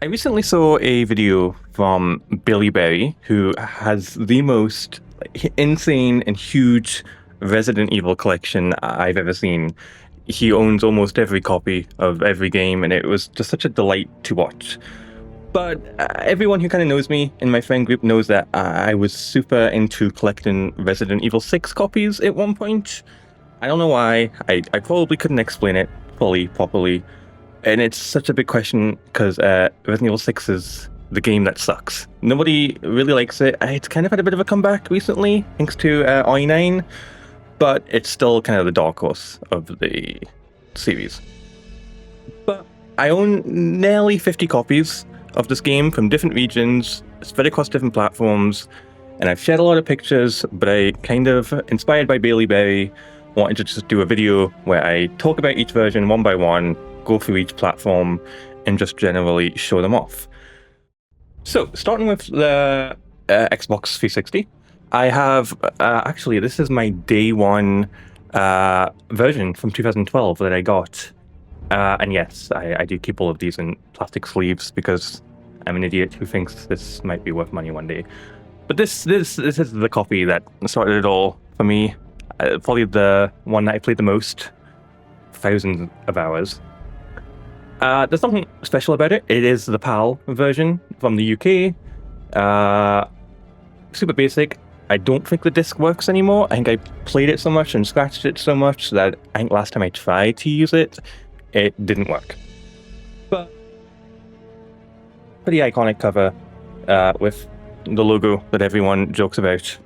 I recently saw a video from Billy Berry, who has the most insane and huge Resident Evil collection I've ever seen. He owns almost every copy of every game, and it was just such a delight to watch. But everyone who kind of knows me in my friend group knows that I was super into collecting Resident Evil 6 copies at one point. I don't know why. I probably couldn't explain it fully, properly. And it's such a big question because Resident Evil 6 is the game that sucks. Nobody really likes it. It's kind of had a bit of a comeback recently, thanks to i9, but it's still kind of the dark horse of the series. But I own nearly 50 copies of this game from different regions, spread across different platforms, and I've shared a lot of pictures, but I kind of, inspired by Bailey Berry, wanted to just do a video where I talk about each version one by one, go through each platform, and just generally show them off. So, starting with the Xbox 360, I have, actually, this is my day one version from 2012 that I got. And yes, I do keep all of these in plastic sleeves because I'm an idiot who thinks this might be worth money one day. But this is the copy that started it all for me. Probably the one that I played the most, thousands of hours. There's nothing special about it. It is the PAL version from the UK. Super basic. I don't think the disc works anymore. I think I played it so much and scratched it so much that I think last time I tried to use it, it didn't work. But pretty iconic cover with the logo that everyone jokes about.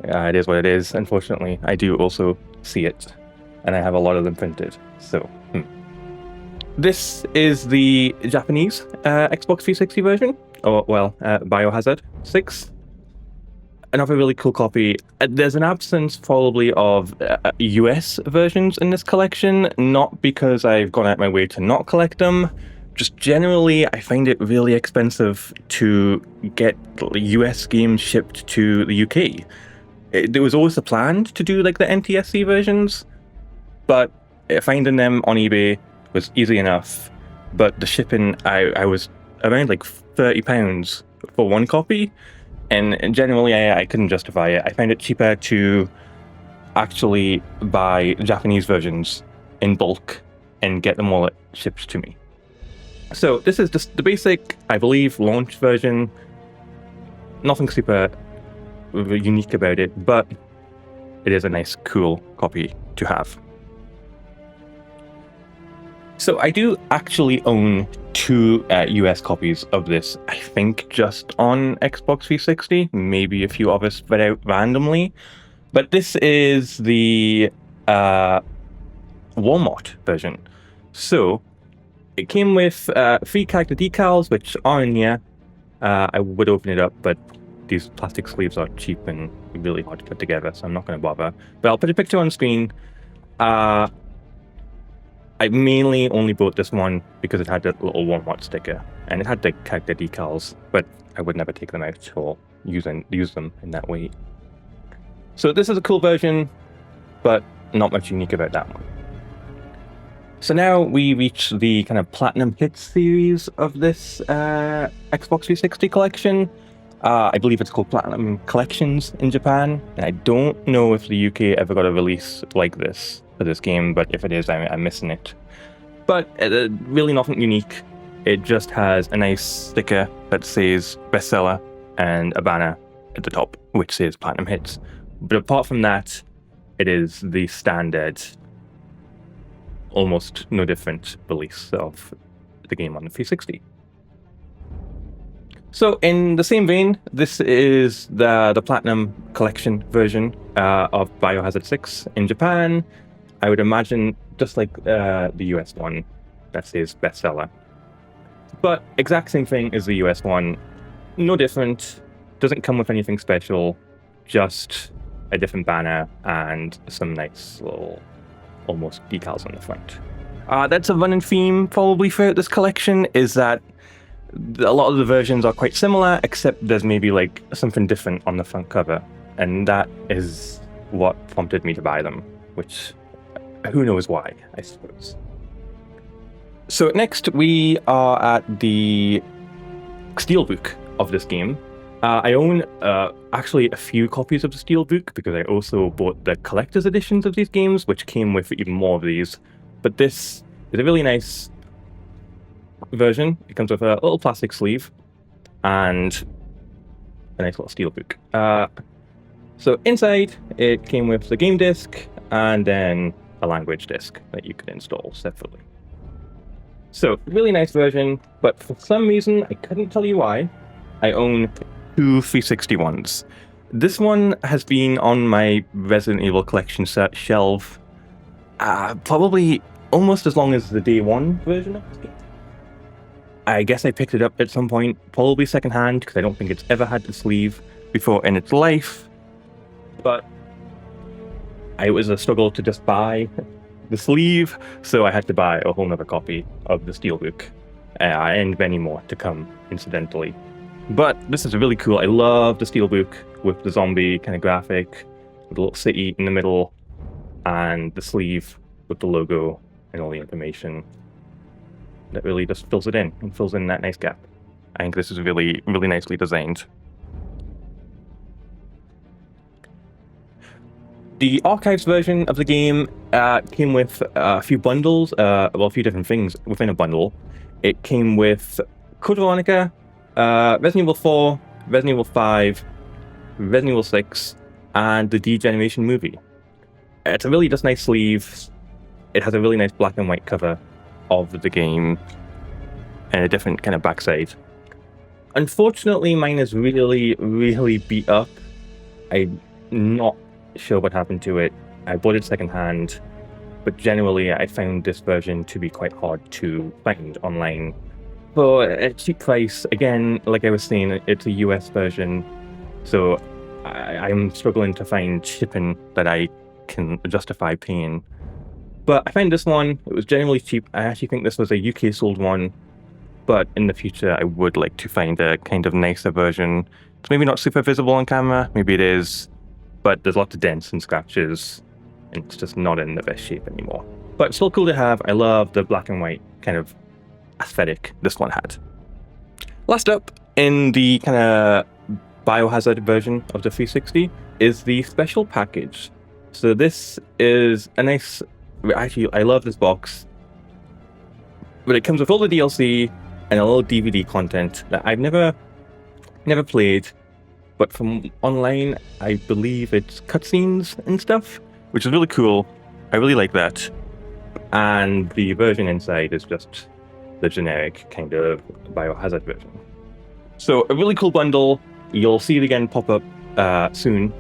It is what it is. Unfortunately, I do also see it, and I have a lot of them printed. So, This is the Japanese Xbox 360 version, or well, Biohazard 6. Another really cool copy. There's an absence probably of US versions in this collection, not because I've gone out my way to not collect them. Just generally, I find it really expensive to get US games shipped to the UK. There was always a plan to do like the NTSC versions, but finding them on eBay was easy enough. But the shipping, I was around like £30 for one copy, and generally I couldn't justify it. I found it cheaper to actually buy Japanese versions in bulk and get them all shipped to me. So this is just the basic, I believe, launch version. Nothing super unique about it, but it is a nice, cool copy to have. So I do actually own two US copies of this, I think just on Xbox 360, maybe a few others spread out randomly. But this is the Walmart version. So it came with 3 character decals, which are in here. I would open it up, but these plastic sleeves are cheap and really hard to put together, so I'm not going to bother. But I'll put a picture on screen. I mainly only bought this one because it had that little Walmart sticker, and it had the character decals, but I would never take them out or use them in that way. So this is a cool version, but not much unique about that one. So now we reach the kind of Platinum Hits series of this Xbox 360 collection. I believe it's called Platinum Collections in Japan, and I don't know if the UK ever got a release like this for this game, but if it is, I'm missing it. But really nothing unique. It just has a nice sticker that says bestseller and a banner at the top, which says Platinum Hits. But apart from that, it is the standard, almost no different release of the game on the 360. So in the same vein, this is the Platinum Collection version of Biohazard 6 in Japan. I would imagine just like the US one that says bestseller. But exact same thing as the US one. No different. Doesn't come with anything special. Just a different banner and some nice little almost decals on the front. That's a running theme probably throughout this collection, is that a lot of the versions are quite similar, except there's maybe like something different on the front cover. And that is what prompted me to buy them, which who knows why, I suppose. So next we are at the steelbook of this game. I own actually a few copies of the steelbook because I also bought the collector's editions of these games, which came with even more of these. But this is a really nice version. It comes with a little plastic sleeve and a nice little steelbook. So inside, it came with the game disc and then a language disc that you could install separately. So, really nice version, but for some reason, I couldn't tell you why, I own two 360s. This one has been on my Resident Evil collection shelf probably almost as long as the day one version of this game. I guess I picked it up at some point, probably secondhand, because I don't think it's ever had the sleeve before in its life. But it was a struggle to just buy the sleeve, so I had to buy a whole nother copy of the steelbook, and many more to come, incidentally. But this is really cool. I love the steelbook with the zombie kind of graphic, with a little city in the middle, and the sleeve with the logo and all the information that really just fills it in and fills in that nice gap. I think this is really, really nicely designed. The archives version of the game came with a few bundles, a few different things within a bundle. It came with Code Veronica, Resident Evil 4, Resident Evil 5, Resident Evil 6, and the D-Generation movie. It's a really just nice sleeve. It has a really nice black and white cover of the game and a different kind of backside. Unfortunately, mine is really, really beat up. I'm not sure what happened to it. I bought it secondhand, but generally I found this version to be quite hard to find online. For a cheap price, again, like I was saying, it's a US version, so I'm struggling to find shipping that I can justify paying. But I found this one, it was generally cheap. I actually think this was a UK sold one, but in the future I would like to find a kind of nicer version. It's maybe not super visible on camera, maybe it is, but there's lots of dents and scratches, and it's just not in the best shape anymore. But still cool to have. I love the black and white kind of aesthetic this one had. Last up, in the kind of Biohazard version of the 360, is the special package. So this is a nice... Actually, I love this box, but it comes with all the DLC and a little DVD content that I've never played, but from online, I believe it's cutscenes and stuff, which is really cool. I really like that. And the version inside is just the generic kind of Biohazard version. So a really cool bundle. You'll see it again pop up soon.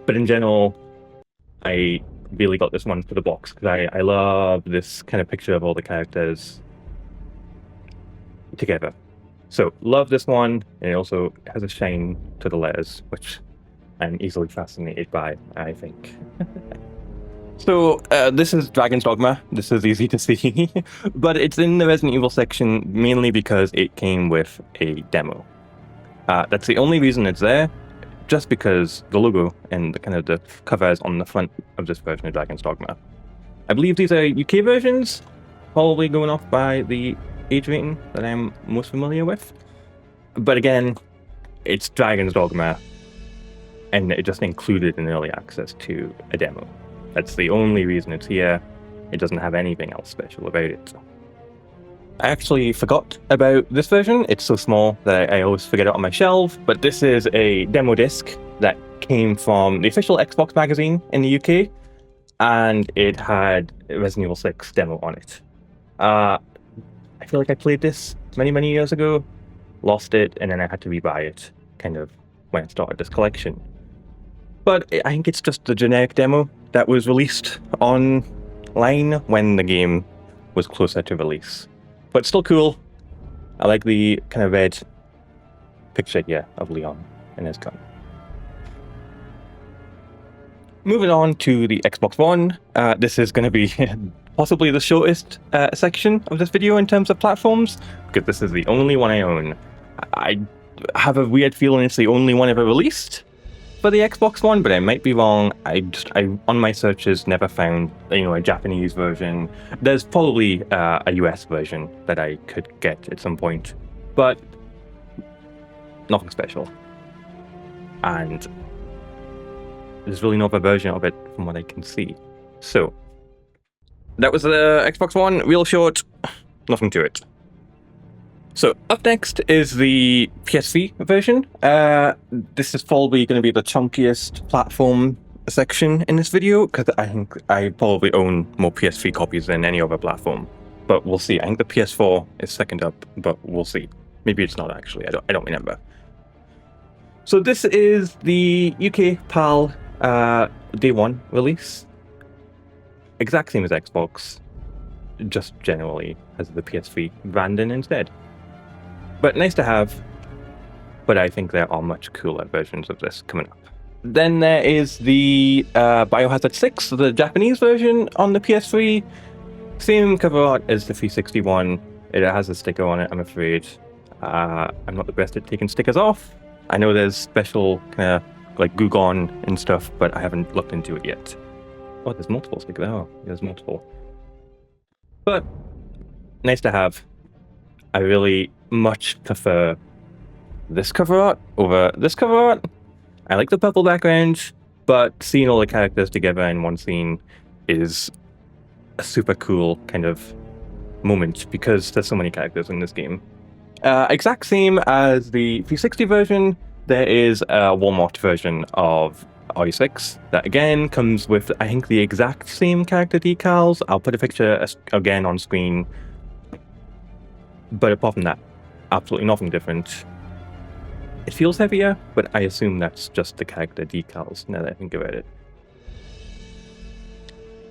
But in general, I really got this one for the box because I love this kind of picture of all the characters together. So love this one, and it also has a shine to the letters, which I'm easily fascinated by, I think. So this is Dragon's Dogma. This is easy to see, but it's in the Resident Evil section mainly because it came with a demo. That's the only reason it's there. Just because the logo and the kind of the cover is on the front of this version of Dragon's Dogma. I believe these are UK versions, probably going off by the age rating that I'm most familiar with. But again, it's Dragon's Dogma, and it just included an early access to a demo. That's the only reason it's here. It doesn't have anything else special about it. I actually forgot about this version. It's so small that I always forget it on my shelf, but this is a demo disc that came from the official Xbox magazine in the UK, and it had Resident Evil 6 demo on it. I feel like I played this many years ago, lost it, and then I had to rebuy it kind of when I started this collection. But I think it's just the generic demo that was released online when the game was closer to release. But still cool. I like the kind of red picture here of Leon and his gun. Moving on to the Xbox One. This is going to be possibly the shortest section of this video in terms of platforms, because this is the only one I own. I have a weird feeling it's the only one ever released, for the Xbox One, but I might be wrong. I on my searches never found a Japanese version. There's probably a US version that I could get at some point, but nothing special. And there's really no other version of it from what I can see. So that was the Xbox One, real short, nothing to it. So up next is the PS3 version. This is probably going to be the chunkiest platform section in this video, because I think I probably own more PS3 copies than any other platform. But we'll see. I think the PS4 is second up, but we'll see. Maybe it's not actually. I don't remember. So this is the UK PAL Day 1 release. Exact same as Xbox, just generally has the PS3 branding instead. But nice to have, but I think there are much cooler versions of this coming up. Then there is the Biohazard 6, the Japanese version on the PS3. Same cover art as the 361. It has a sticker on it, I'm afraid. I'm not the best at taking stickers off. I know there's special kind of like glue gun and stuff, but I haven't looked into it yet. Oh, there's multiple stickers. Oh, there's multiple. But nice to have. I really much prefer this cover art over this cover art. I like the purple background, but seeing all the characters together in one scene is a super cool kind of moment, because there's so many characters in this game. Exact same as the 360 version, there is a Walmart version of RE6 that again comes with, I think, the exact same character decals. I'll put a picture again on screen. But apart from that, absolutely nothing different. It feels heavier, but I assume that's just the character decals now that I think about it.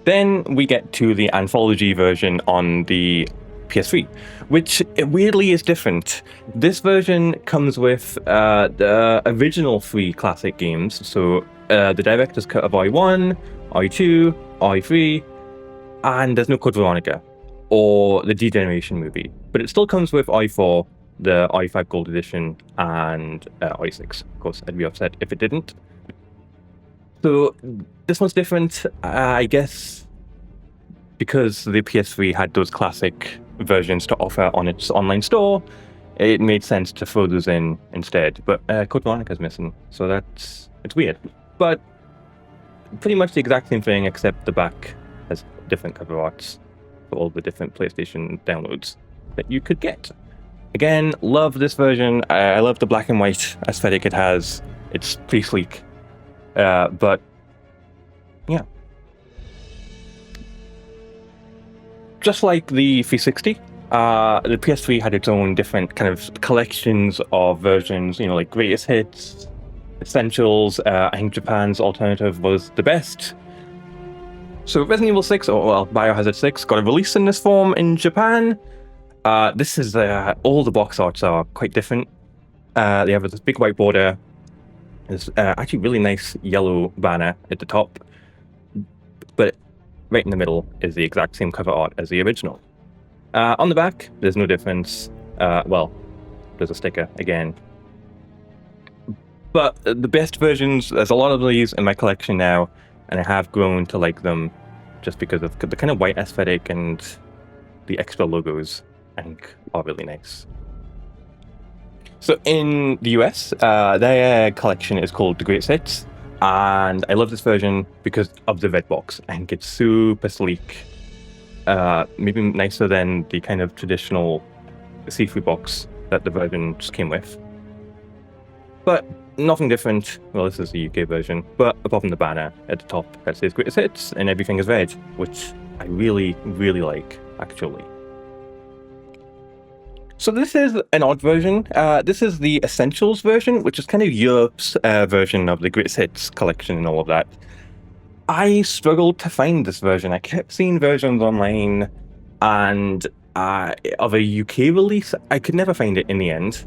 Then we get to the Anthology version on the PS3, which weirdly is different. This version comes with the original 3 classic games, so the director's cut of RE1, RE2, RE3, and there's no Code Veronica or the D-Generation movie, but it still comes with RE4, the RE5 Gold Edition, and RE6. Of course, I'd be upset if it didn't. So this one's different, I guess, because the PS3 had those classic versions to offer on its online store. It made sense to throw those in instead, but Code Veronica's missing, so it's weird. But pretty much the exact same thing, except the back has different cover arts for all the different PlayStation downloads that you could get. Again, love this version. I love the black and white aesthetic it has. It's pretty sleek. But yeah. Just like the 360, the PS3 had its own different kind of collections of versions, like greatest hits, essentials. I think Japan's alternative was the best. So Resident Evil 6, or well, Biohazard 6, got a release in this form in Japan. This is all the box arts are quite different. They have this big white border. There's actually really nice yellow banner at the top, but right in the middle is the exact same cover art as the original. On the back, there's no difference. Well, there's a sticker again. But the best versions, there's a lot of these in my collection now, and I have grown to like them just because of the kind of white aesthetic and the extra logos, I think, are really nice. So in the US, their collection is called The Great Hits, and I love this version because of the red box. I think it's super sleek, maybe nicer than the kind of traditional see-through box that the version just came with. But nothing different. Well, this is the UK version, but apart from the banner at the top that says Greatest Hits, and everything is red, which I really, really like, actually. So this is an odd version. This is the Essentials version, which is kind of Europe's version of the Greatest Hits collection and all of that. I struggled to find this version. I kept seeing versions online, and of a UK release, I could never find it in the end.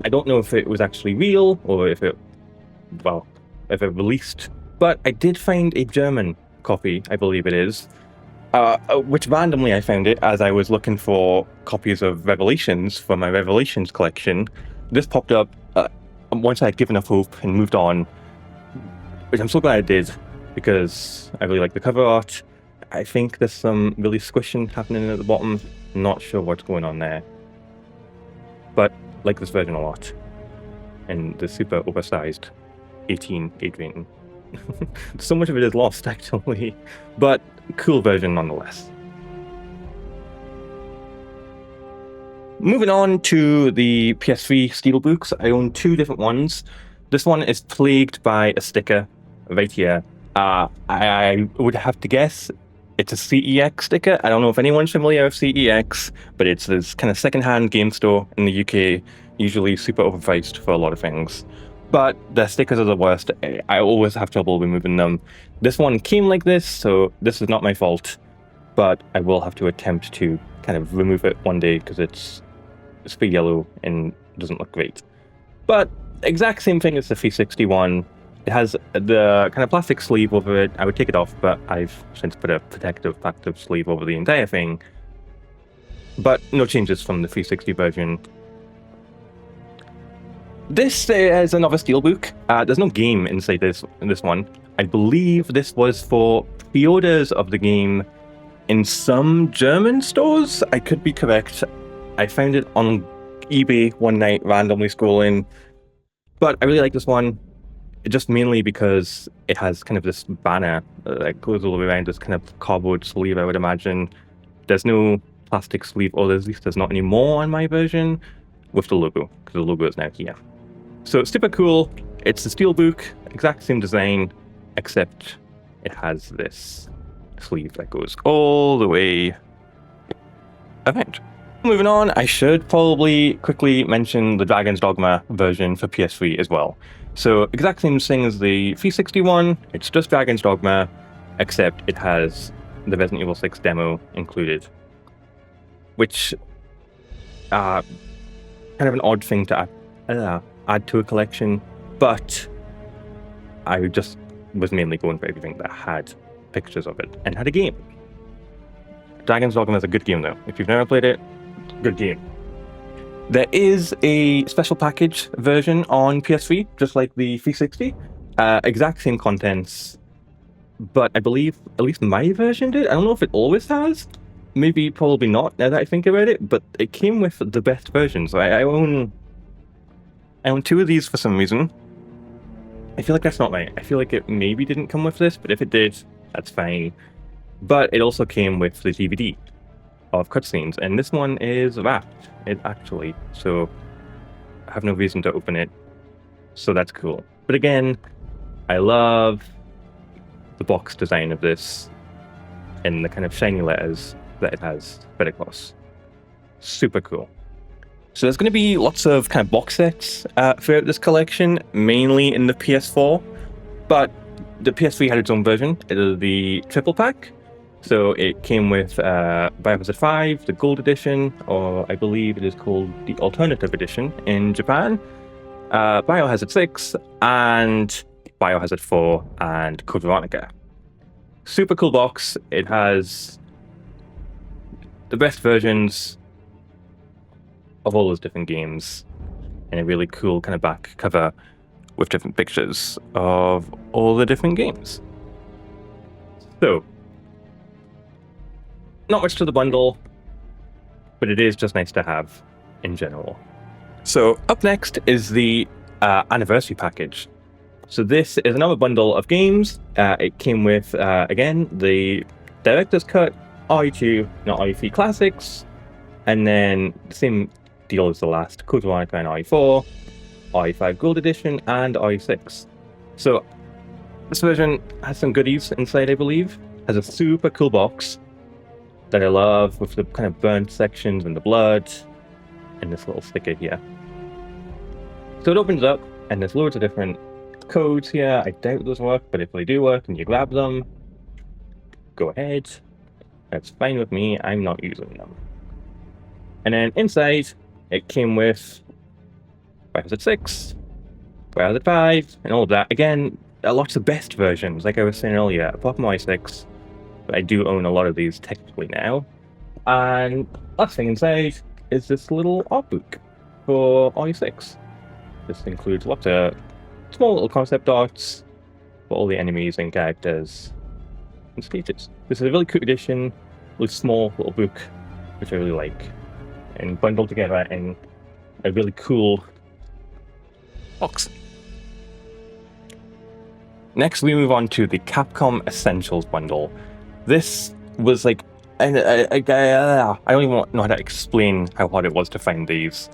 I don't know if it was actually real or if it released, but I did find a German copy, I believe it is, which randomly I found it as I was looking for copies of Revelations for my Revelations collection. This popped up once I had given up hope and moved on. which I'm so glad I did, because I really like the cover art. I think there's some really squishing happening at the bottom. Not sure what's going on there, but like this version a lot. And the super oversized 18 age rating. So much of it is lost, actually, but cool version nonetheless. Moving on to the PS3 Steelbooks, I own two different ones. This one is plagued by a sticker right here. I would have to guess it's a CEX sticker. I don't know if anyone's familiar with CEX, but it's this kind of secondhand game store in the UK, usually super overpriced for a lot of things. But the stickers are the worst. I always have trouble removing them. This one came like this, so this is not my fault, but I will have to attempt to kind of remove it one day because it's very yellow and doesn't look great. But exact same thing as the 361. It has the kind of plastic sleeve over it. I would take it off, but I've since put a protective sleeve over the entire thing. But no changes from the 360 version. This is another steelbook. There's no game inside this one. I believe this was for pre-orders of the game in some German stores. I could be correct. I found it on eBay one night, randomly scrolling. But I really like this one, just mainly because it has kind of this banner that goes all the way around, this kind of cardboard sleeve, I would imagine. There's no plastic sleeve, or at least there's not any more on my version, with the logo, because the logo is now here. So it's super cool. It's a steelbook, exact same design, except it has this sleeve that goes all the way around. Moving on, I should probably quickly mention the Dragon's Dogma version for PS3 as well. So exact same thing as the 361, it's just Dragon's Dogma, except it has the Resident Evil 6 demo included. Which, kind of an odd thing to add to a collection, but I just was mainly going for everything that had pictures of it and had a game. Dragon's Dogma is a good game though. If you've never played it, good game. There is a special package version on PS3, just like the 360. Exact same contents, but I believe at least my version did. I don't know if it always has. Maybe, probably not, now that I think about it, but it came with the best version. So I own two of these for some reason. I feel like that's not right. I feel like it maybe didn't come with this, but if it did, that's fine. But it also came with the DVD of cutscenes, and this one is wrapped, actually, so I have no reason to open it, so that's cool. But again, I love the box design of this and the kind of shiny letters that it has spread across. Super cool. So there's going to be lots of kind of box sets throughout this collection, mainly in the PS4, but the PS3 had its own version. It is the triple pack. So it came with Biohazard 5, the Gold Edition, or I believe it is called the Alternative Edition in Japan, Biohazard 6, and Biohazard 4, and Code Veronica. Super cool box. It has the best versions of all those different games, and a really cool kind of back cover with different pictures of all the different games. So, not much to the bundle, but it is just nice to have in general. So up next is the anniversary package. So this is another bundle of games. It came with, again, the Director's Cut, RE2, not RE3 Classics, and then the same deal as the last, Code Veronica and RE4, RE5 Gold Edition, and RE6. So this version has some goodies inside, I believe. Has a super cool box that I love, with the kind of burnt sections and the blood, and this little sticker here. So it opens up, and there's loads of different codes here. I doubt those work, but if they do work and you grab them, go ahead. That's fine with me, I'm not using them. And then inside, it came with Biohazard 6, Biohazard 5, and all of that. Again, lots of best versions, like I was saying earlier, apart from RE6. But I do own a lot of these technically now. And last thing inside is this little art book for RE6. This includes lots of small little concept arts, for all the enemies and characters and stages. This is a really cool edition with small little book, which I really like, and bundled together in a really cool box. Next, we move on to the Capcom Essentials bundle. This was like, I don't even know how to explain how hard it was to find these.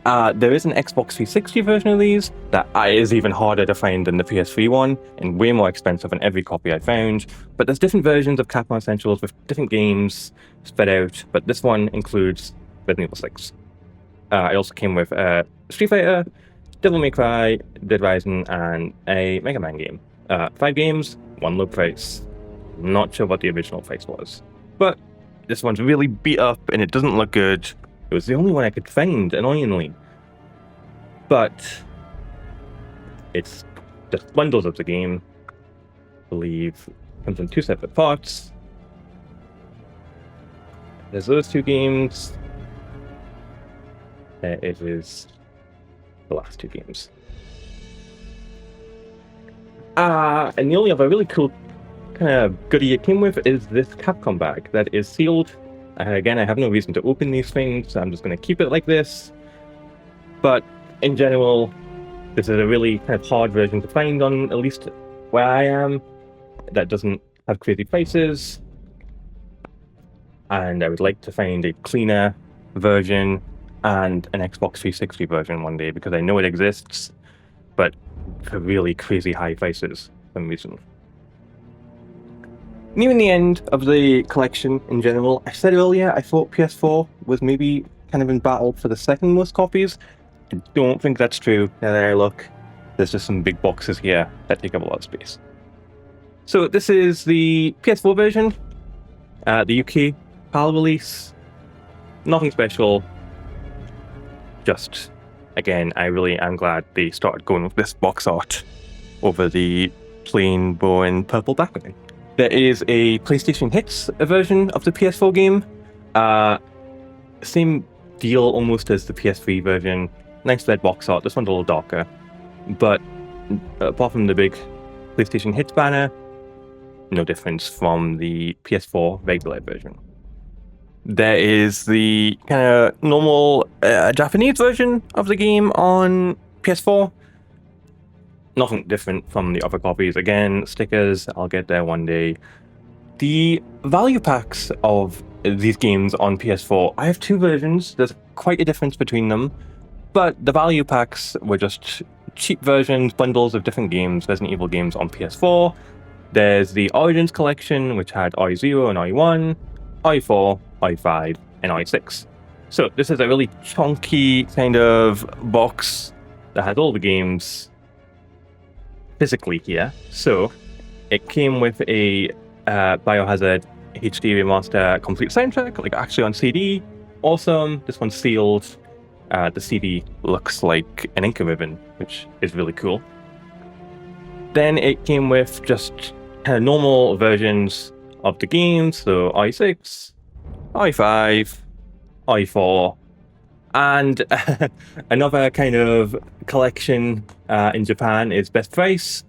There is an Xbox 360 version of these that is even harder to find than the PS3 one, and way more expensive than every copy I found. But there's different versions of Capcom Essentials with different games spread out, but this one includes Resident Evil 6. It also came with Street Fighter, Devil May Cry, Dead Rising, and a Mega Man game. 5 games, 1 low price. Not sure what the original price was. But this one's really beat up and it doesn't look good. It was the only one I could find, annoyingly. But it's just bundles of the game. I believe it comes in 2 separate parts. There's those 2 games. It is the last 2 games. And the only other really cool kind of goodie it came with is this Capcom bag that is sealed. Again, I have no reason to open these things, so I'm just going to keep it like this. But in general, this is a really kind of hard version to find on at least where I am that doesn't have crazy prices. And I would like to find a cleaner version and an Xbox 360 version one day, because I know it exists, but for really crazy high prices for some reason. Nearing the end of the collection in general, I said earlier I thought PS4 was maybe kind of in battle for the second most copies. I don't think that's true now that I look. There's just some big boxes here that take up a lot of space. So this is the PS4 version, the UK PAL release. Nothing special. Just, again, I really am glad they started going with this box art over the plain, boring purple background. There is a PlayStation Hits version of the PS4 game. Same deal almost as the PS3 version. Nice red box art. This one's a little darker. But apart from the big PlayStation Hits banner, no difference from the PS4 regular version. There is the kind of normal Japanese version of the game on PS4. Nothing different from the other copies. Again, stickers, I'll get there one day. The value packs of these games on PS4, I have 2 versions. There's quite a difference between them. But the value packs were just cheap versions, bundles of different games, Resident Evil games on PS4. There's the Origins collection, which had RE0 and RE1, RE4, RE5, and RE6. So this is a really chunky kind of box that has all the games physically here. So it came with a Biohazard HD Remaster complete soundtrack, like actually on CD. Awesome. This one's sealed. The CD looks like an Inca ribbon, which is really cool. Then it came with just kind of normal versions of the games, so RE6, RE5, RE4, and another kind of collection in Japan is Best Price,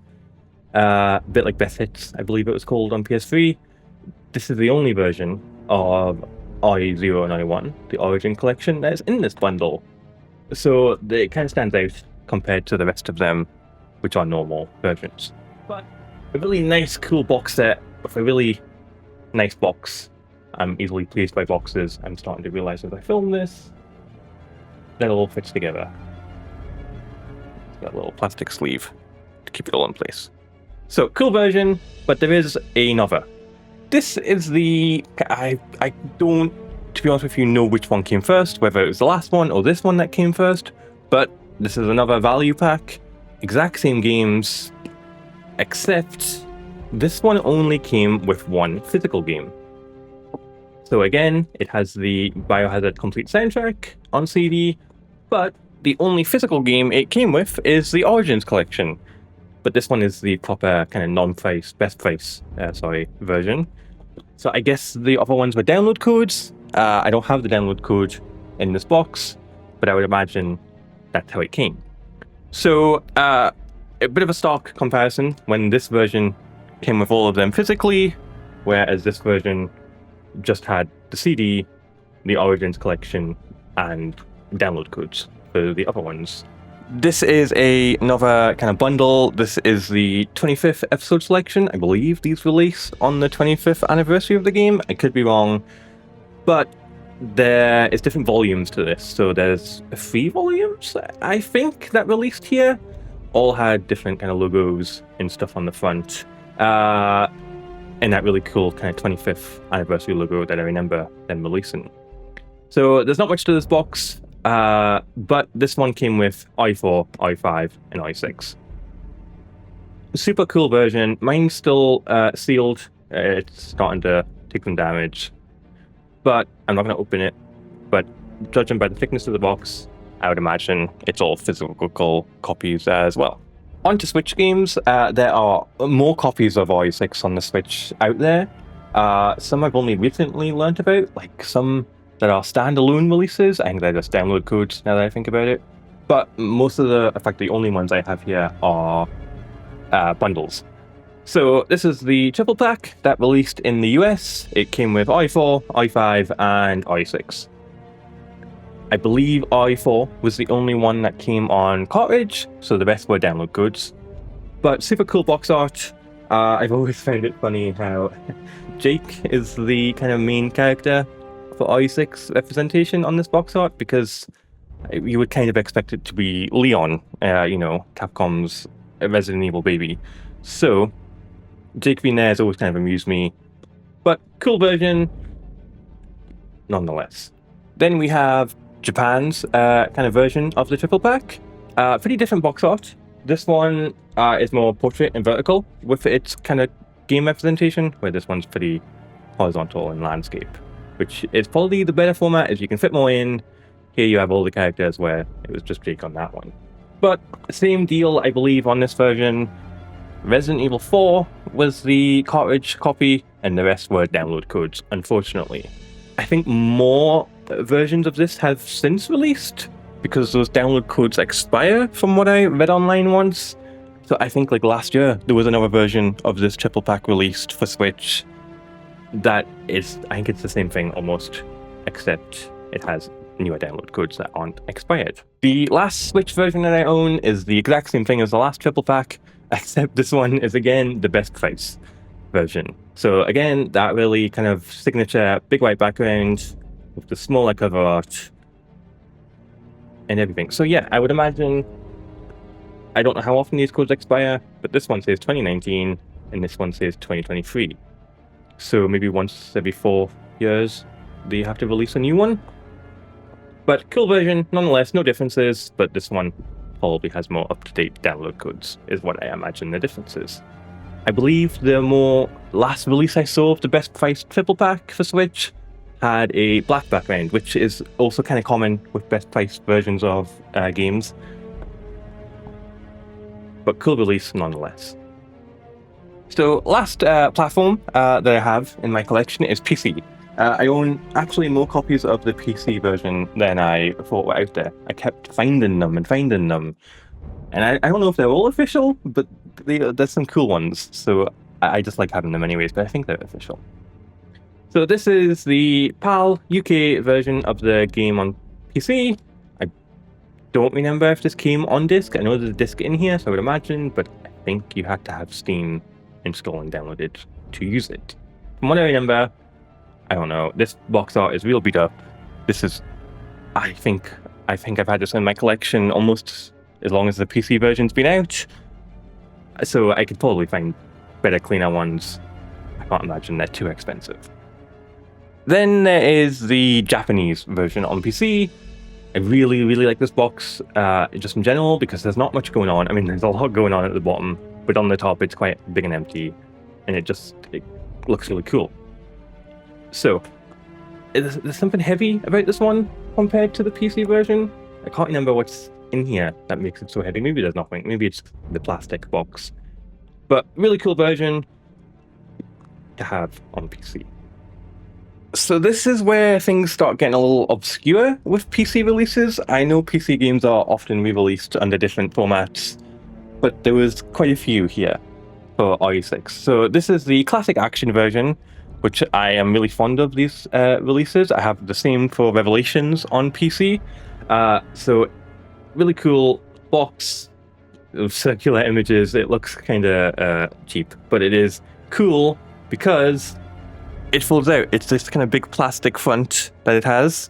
a bit like Best Hits, I believe it was called on PS3. This is the only version of RE0 and RE1, the Origin collection, that is in this bundle. So it kind of stands out compared to the rest of them, which are normal versions. But a really nice, cool box set with a really nice box. I'm easily pleased by boxes. I'm starting to realize as I film this that it all fits together. It's got a little plastic sleeve to keep it all in place. So, cool version, but there is another. This is the... I don't, to be honest with you, know which one came first, whether it was the last one or this one that came first, but this is another value pack. Exact same games, except this one only came with 1 physical game. So again, it has the Biohazard complete soundtrack on CD, but the only physical game it came with is the Origins collection. But this one is the proper kind of non-price, best price, version. So I guess the other ones were download codes. I don't have the download code in this box, but I would imagine that's how it came. So a bit of a stark comparison when this version came with all of them physically, whereas this version just had the CD, the Origins collection, and download codes for the other ones. This is another kind of bundle. This is the 25th episode selection. I believe these released on the 25th anniversary of the game. I could be wrong, but there is different volumes to this. So there's 3 volumes, I think, that released here. All had different kind of logos and stuff on the front. And that really cool kind of 25th anniversary logo that I remember them releasing. So there's not much to this box. But this one came with i4, i5, and i6. Super cool version. Mine's still sealed. It's starting to take some damage. But I'm not going to open it. But judging by the thickness of the box, I would imagine it's all physical copies as well. On to Switch games. There are more copies of i6 on the Switch out there. Some I've only recently learnt about, like some that are standalone releases. I think they're just download codes now that I think about it. But most of in fact, the only ones I have here are bundles. So this is the triple pack that released in the US. It came with i4, i5, and i6. I believe i4 was the only one that came on cartridge, so the rest were download codes. But super cool box art. I've always found it funny how Jake is the kind of main character for i6 representation on this box art, because you would kind of expect it to be Leon, Capcom's Resident Evil baby. So Jake being there has always kind of amused me, but cool version nonetheless. Then we have Japan's kind of version of the triple pack. Pretty different box art. This one is more portrait and vertical with its kind of game representation, where this one's pretty horizontal and landscape, which is probably the better format as you can fit more in. Here you have all the characters, where it was just Jake on that one. But same deal, I believe, on this version. Resident Evil 4 was the cartridge copy, and the rest were download codes, unfortunately. I think more versions of this have since released, because those download codes expire from what I read online once. So I think like last year, there was another version of this triple pack released for Switch. That is, I think it's the same thing almost, except it has newer download codes that aren't expired. The last Switch version that I own is the exact same thing as the last triple pack, except this one is again the best price version. So again, that really kind of signature big white background with the smaller cover art and everything. So yeah, I would imagine, I don't know how often these codes expire, but this one says 2019 and this one says 2023. So maybe once every 4 years they have to release a new one. But cool version nonetheless, no differences, but this one probably has more up-to-date download codes, is what I imagine the difference is. I believe the more last release I saw of the best priced triple pack for Switch had a black background, which is also kind of common with best priced versions of games. But cool release nonetheless. So last platform that I have in my collection is PC. I own actually more copies of the PC version than I thought were out there. I kept finding them. And I don't know if they're all official, but there's some cool ones. So I just like having them anyways, but I think they're official. So this is the PAL UK version of the game on PC. I don't remember if this came on disc. I know there's a disc in here, so I would imagine, but I think you had to have Steam installed and downloaded to use it. From what I remember, I don't know, this box art is real beat up. This is, I think I've had this in my collection almost as long as the PC version's been out. So I could probably find better, cleaner ones. I can't imagine they're too expensive. Then there is the Japanese version on PC. I really, really like this box, just in general, because there's not much going on. I mean, there's a lot going on at the bottom, but on the top it's quite big and empty, and it looks really cool. So, there's something heavy about this one compared to the PC version. I can't remember what's in here that makes it so heavy. Maybe there's nothing. Maybe it's the plastic box. But really cool version to have on PC. So this is where things start getting a little obscure with PC releases. I know PC games are often re-released under different formats, but there was quite a few here for RE6. So this is the classic action version, which I am really fond of these releases. I have the same for Revelations on PC. So really cool box of circular images. It looks kind of cheap, but it is cool because it folds out. It's this kind of big plastic front that it has,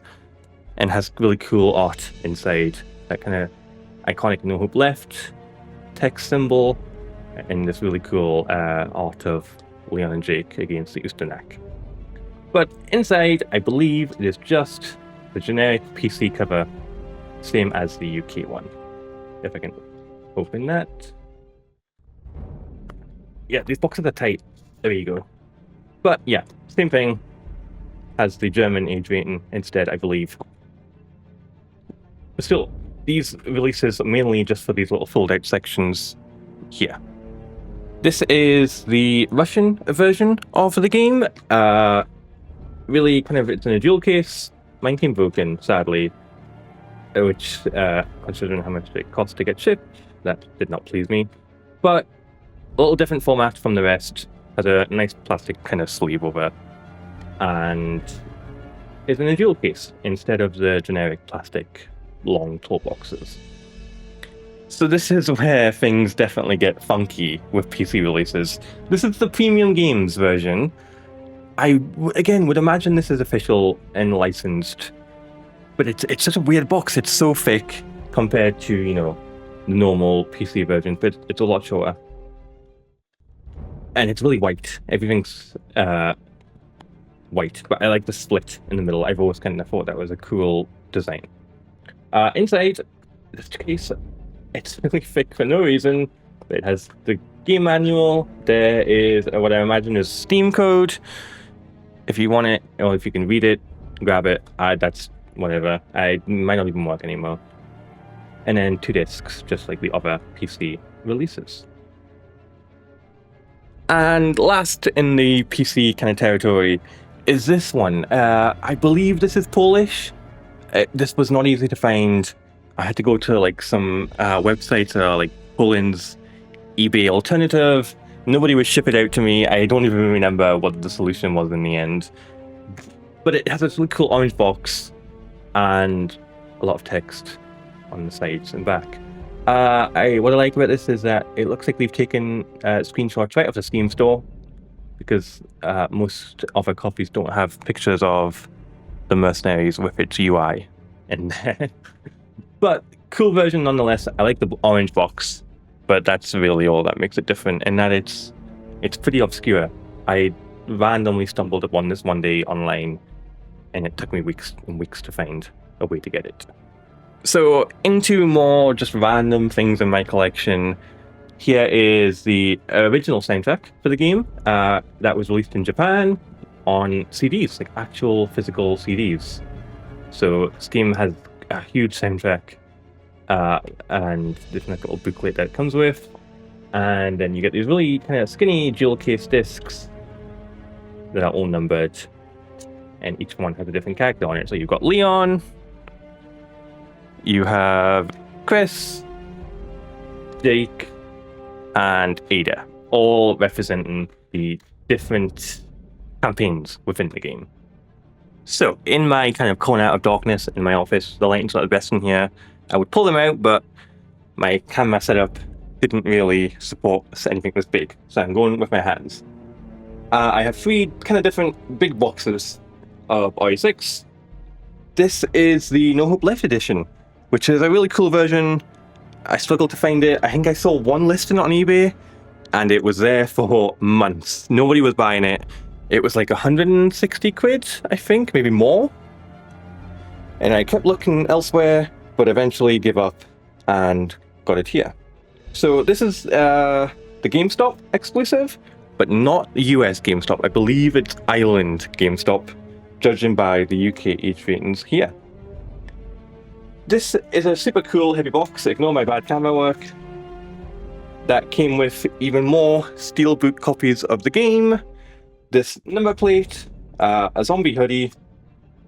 and has really cool art inside. That kind of iconic No Hope Left text symbol, and this really cool art of Leon and Jake against the Usternak. But inside, I believe it is just the generic PC cover, same as the UK one. If I can open that. Yeah, these boxes are tight. There you go. But yeah, same thing as the German age rating instead, I believe. But still, these releases are mainly just for these little fold-out sections here. This is the Russian version of the game. Really, kind of, it's in a jewel case. Mine came broken, sadly, which, considering how much it cost to get shipped, that did not please me. But a little different format from the rest. Has a nice plastic kind of sleeve over, and is in a jewel case instead of the generic plastic long toolboxes. So this is where things definitely get funky with PC releases. This is the premium games version. I, again, would imagine this is official and licensed, but it's such a weird box. It's so thick compared to, you know, the normal PC version, but it's a lot shorter. And it's really white. Everything's white, but I like the split in the middle. I've always kind of thought that was a cool design. Inside this case, it's really thick for no reason. It has the game manual. There is what I imagine is Steam code. If you want it, or if you can read it, grab it. That's whatever. I might not even work anymore. And then 2 discs, just like the other PC releases. And last in the PC kind of territory is this one. I believe this is Polish. This was not easy to find. I had to go to like some websites, like Poland's eBay alternative. Nobody would ship it out to me. I don't even remember what the solution was in the end. But it has this really cool orange box and a lot of text on the sides and back. What I like about this is that it looks like they've taken screenshots right off the Steam store, because most other copies don't have pictures of the Mercenaries with its UI in there. But cool version nonetheless. I like the orange box, but that's really all that makes it different, in that it's pretty obscure. I randomly stumbled upon this one day online, and it took me weeks and weeks to find a way to get it. So into more just random things in my collection, here is the original soundtrack for the game that was released in Japan on CDs, like actual physical CDs. So Steam has a huge soundtrack and this nice little booklet that it comes with. And then you get these really kind of skinny jewel case discs that are all numbered, and each one has a different character on it. So you've got Leon, you have Chris, Jake, and Ada, all representing the different campaigns within the game. So, in my kind of corner out of darkness in my office, the lighting's not the best in here. I would pull them out, but my camera setup didn't really support anything this big, so I'm going with my hands. I have 3 kind of different big boxes of RE6. This is the No Hope Left edition, which is a really cool version. I struggled to find it. I think I saw one listing on eBay, and it was there for months. Nobody was buying it. It was like 160 quid, I think, maybe more. And I kept looking elsewhere, but eventually gave up and got it here. So this is the GameStop exclusive, but not US GameStop. I believe it's Ireland GameStop, judging by the UK age ratings here. This is a super cool heavy box, ignore my bad camera work, that came with even more steelbook copies of the game, this number plate, a zombie hoodie,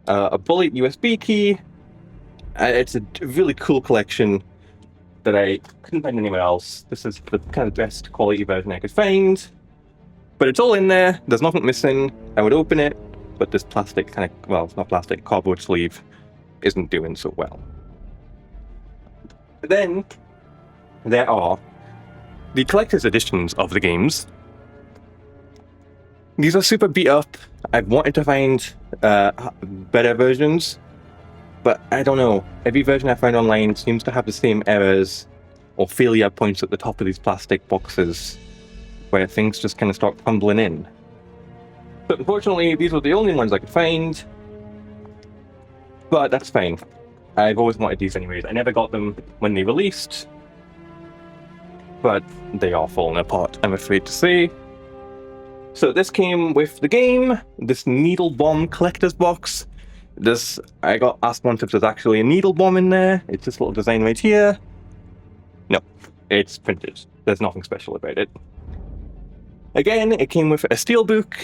a bullet USB key. It's a really cool collection. that I couldn't find anywhere else. This is the kind of best quality version I could find. But it's all in there, there's nothing missing. I would open it, but this plastic kind of, well, it's not plastic, cardboard sleeve isn't doing so well. But then, there are the collector's editions of the games. These are super beat up. I've wanted to find better versions, but I don't know. Every version I find online seems to have the same errors or failure points at the top of these plastic boxes, where things just kind of start crumbling in. But unfortunately, these were the only ones I could find. But that's fine. I've always wanted these anyways. I never got them when they released, but they are falling apart, I'm afraid to say. So this came with the game, this Needle Bomb collector's box. I got asked once if there's actually a needle bomb in there. It's this little design right here. No, it's printed. There's nothing special about it. Again, it came with a steelbook,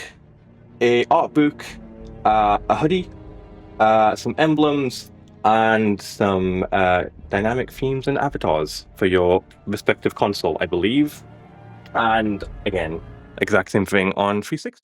a art book, a hoodie, some emblems, and some dynamic themes and avatars for your respective console, I believe. And again, exact same thing on 360.